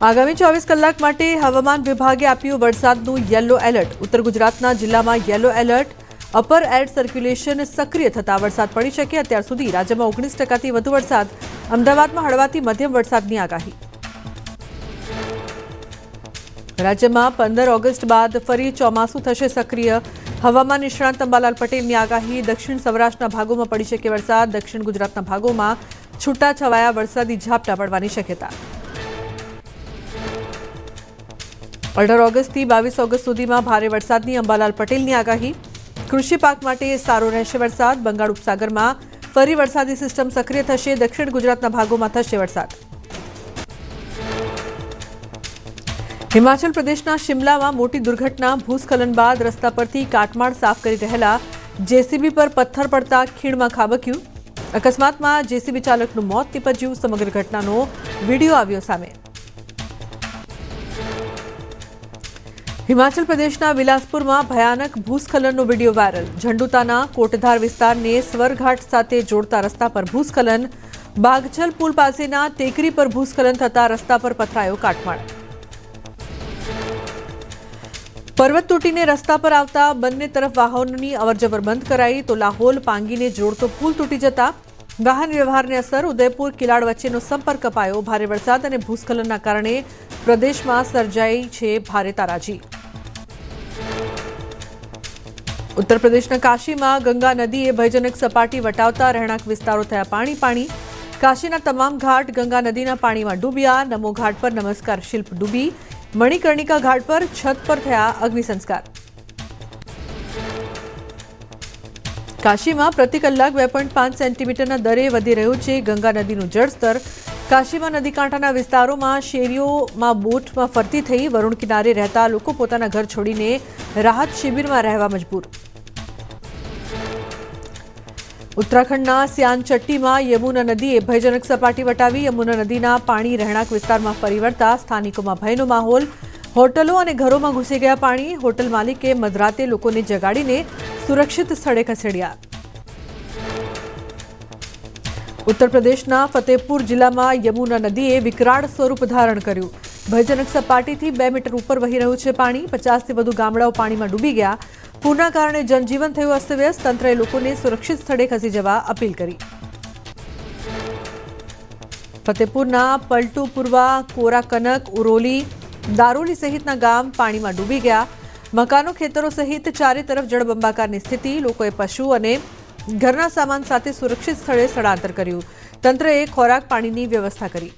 આગામી 24 કલાક માટે હવામાન વિભાગે આપ્યું વરસાદનું યલો એલર્ટ। ઉત્તર ગુજરાતના જિલ્લામાં yellow alert. Upper air circulation સક્રિય થતા વરસાદ પડી શકે। અત્યાર સુધી રાજ્યમાં 19%થી વધુ વરસાદ। અમદાવાદમાં હળવાથી મધ્યમ વરસાદની આગાહી। રાજ્યમાં 15 ઓગસ્ટ બાદ ફરી ચોમાસું થશે સક્રિય। હવામાન નિષ્ણાત અંબાલાલ પટેલની આગાહી। દક્ષિણ સૌરાષ્ટ્રના ભાગોમાં પડી શકે વરસાદ। દક્ષિણ ગુજરાતના ભાગોમાં છૂટાછવાયા વરસાદી ઝાપટા પડવાની શક્યતા। 18 ઓગસ્ટથી 22 ઓગસ્ટ સુધીમાં ભારે વરસાદની અંબાલાલ પટેલની આગાહી। કૃષિ પાક માટે સારો રહેશે વરસાદ। બંગાળ ઉપસાગરમાં ફરી વરસાદી સિસ્ટમ સક્રિય થશે। દક્ષિણ ગુજરાતના ભાગોમાં થશે વરસાદ। હિમાચલ પ્રદેશના શિમલામાં મોટી દુર્ઘટના। ભૂસ્ખલન બાદ રસ્તા પરથી કાટમાળ સાફ કરી રહેલા જેસીબી પર પથ્થર પડતા ખીણમાં ખાબક્યું। અકસ્માતમાં જેસીબી ચાલકનું મોત નીપજ્યું। સમગ્ર ઘટનાનો વિડીયો આવ્યો સામે। हिमाचल प्रदेशना विलासपुर में भयानक भूस्खलन वीडियो वायरल। झंडुताना कोटधार विस्तार ने स्वरघाट साथे जोड़ता रस्ता पर भूस्खलन। बागछल पुल पासेना टेकरी पर भूस्खलन थता रस्ता पर पथरायो काटमाळ। पर्वत तूटीने रस्ता पर आवता बंने तरफ वाहनोनी अवरजवर बंद कराई तो लाहोल पांगीने जोड़तो पुल तूटी जता वाहन व्यवहारने असर। उदयपुर किलाड़ वच्चेनो संपर्क कपायो। भारे वरसाद अने भूस्खलनना कारणे प्रदेशमां सर्जाई छे भारे ताराजी। उत्तर प्रदेशना काशीमां गंगा नदीए भयजनक सपाटी वटावता રહેણાંક વિસ્તારો થયા પાણી પાણી। કાશીના તમામ ઘાટ ગંગા નદીના પાણીમાં ડૂબ્યા। નમો ઘાટ પર નમસ્કાર શિલ્પ ડૂબી। મણિકર્ણિકા ઘાટ પર છત પર થયા અગ્નિ સંસ્કાર। કાશીમાં પ્રતિ કલાક 2.5 સેન્ટીમીટરના દરે વધી રહ્યું છે ગંગા નદીનું જળસ્તર। કાશીમાં નદીકાંઠાના વિસ્તારોમાં શેરીઓમાં બોટમાં ફરતી થઈ વરુણ કિનારે રહેતા લોકો પોતાના ઘર છોડીને રાહત શિબિરમાં રહેવા મજબૂર। ઉત્તરાખંડના સિયાનચટ્ટીમાં યમુના નદીએ ભયજનક સપાટી વટાવી। યમુના નદીના પાણી રહેણાંક વિસ્તારમાં ફરી વળતા સ્થાનિકોમાં ભયનો માહોલ। હોટલો અને ઘરોમાં ઘૂસી ગયા પાણી। હોટલ માલિકે મધરાતે લોકોને જગાડીને સુરક્ષિત સ્થળે ખસેડ્યા। उत्तर प्रदेशना फतेहपुर जिल्लामां यमुना नदीए विकराळ स्वरूप धारण कर्युं। भयजनक सपाटीथी 2 मीटर ऊपर वही रह्युं छे पाणी। 50 થી વધુ ગામડાઓ પાણીમાં ડૂબી ગયા। પૂરના કારણે જનજીવન થયું અસ્તવ્યસ્ત। તંત્રએ લોકોને સુરક્ષિત સ્થળે ખસી જવા અપીલ કરી। ફતેહપુરના પલટુ પૂર્વા, કોરાકનક, ઉરોલી, દારોલી સહિતના ગામ પાણીમાં ડૂબી ગયા। મકાનો, ખેતરો સહિત ચારે તરફ જળબંબાકારની સ્થિતિ। લોકોએ પશુ અને ઘરના સામાન સાથે સુરક્ષિત સ્થળે સ્થળાંતર કર્યું। તંત્રએ ખોરાક પાણીની વ્યવસ્થા કરી।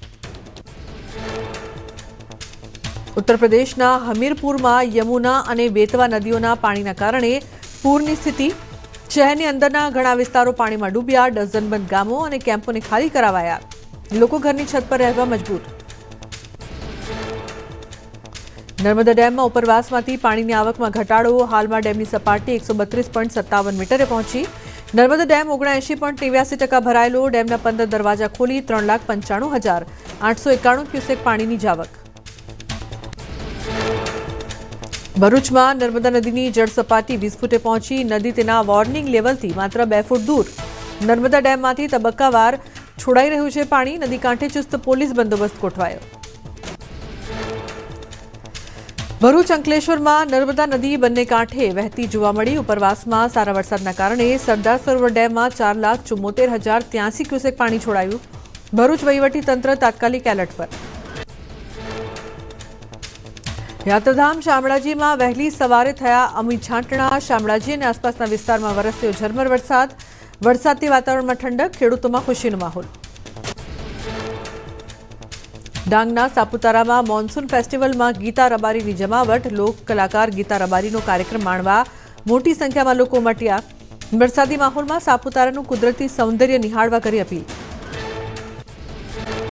ઉત્તર પ્રદેશના હમીરપુરમાં યમુના અને બેતવા નદીઓના પાણીના કારણે પૂરની સ્થિતિ। શહેરની અંદરના ઘણા વિસ્તારો પાણીમાં ડૂબ્યા। ડઝનબંધ ગામો અને કેમ્પોને ખાલી કરાવાયા। લોકો ઘરની છત પર રહેવા મજબૂર। નર્મદા ડેમમાં ઉપરવાસમાંથી પાણીની આવકમાં ઘટાડો। હાલમાં ડેમની સપાટી 132.57 મીટરે પહોંચી। નર્મદા ડેમ 79.89% ભરાયેલો। ડેમના 15 દરવાજા ખોલી 3,95,891 ક્યુસેક પાણીની જાવક। ભરૂચમાં નર્મદા નદીની જળ સપાટી 20 ફૂટે પહોંચી। નદી તેના વોર્નિંગ લેવલથી માત્ર 2 ફૂટ દૂર। નર્મદા ડેમમાંથી તબક્કાવાર છોડાઈ રહ્યું છે પાણી। નદી કાંઠે ચુસ્ત પોલીસ બંદોબસ્ત ગોઠવાયો। ભરૂચ અંકલેશ્વરમાં નર્મદા નદી બંને કાંઠે વહેતી જોવા મળી। ઉપરવાસમાં સારા વરસાદના કારણે સરદાર સરોવર ડેમમાં 4,74,083 ક્યુસેક પાણી છોડાયું। ભરૂચ વહીવટી તંત્ર તાત્કાલિક એલર્ટ પર। યાત્રાધામ શામળાજીમાં વહેલી સવારે થયા અમી છાંટણા। શામળાજી અને આસપાસના વિસ્તારમાં વરસ્યો ઝરમર વરસાદ। વરસાદથી વાતાવરણમાં ઠંડક। ખેડૂતોમાં ખુશીનો માહોલ। ડાંગના સાપુતારામાં મોન્સૂન ફેસ્ટિવલમાં ગીતા રબારીની જમાવટ। લોક કલાકાર ગીતા રબારીનો કાર્યક્રમ માણવા મોટી સંખ્યામાં લોકો ઉમટ્યા। વરસાદી માહોલમાં સાપુતારાનું કુદરતી સૌંદર્ય નિહાળવા કરી અપીલ।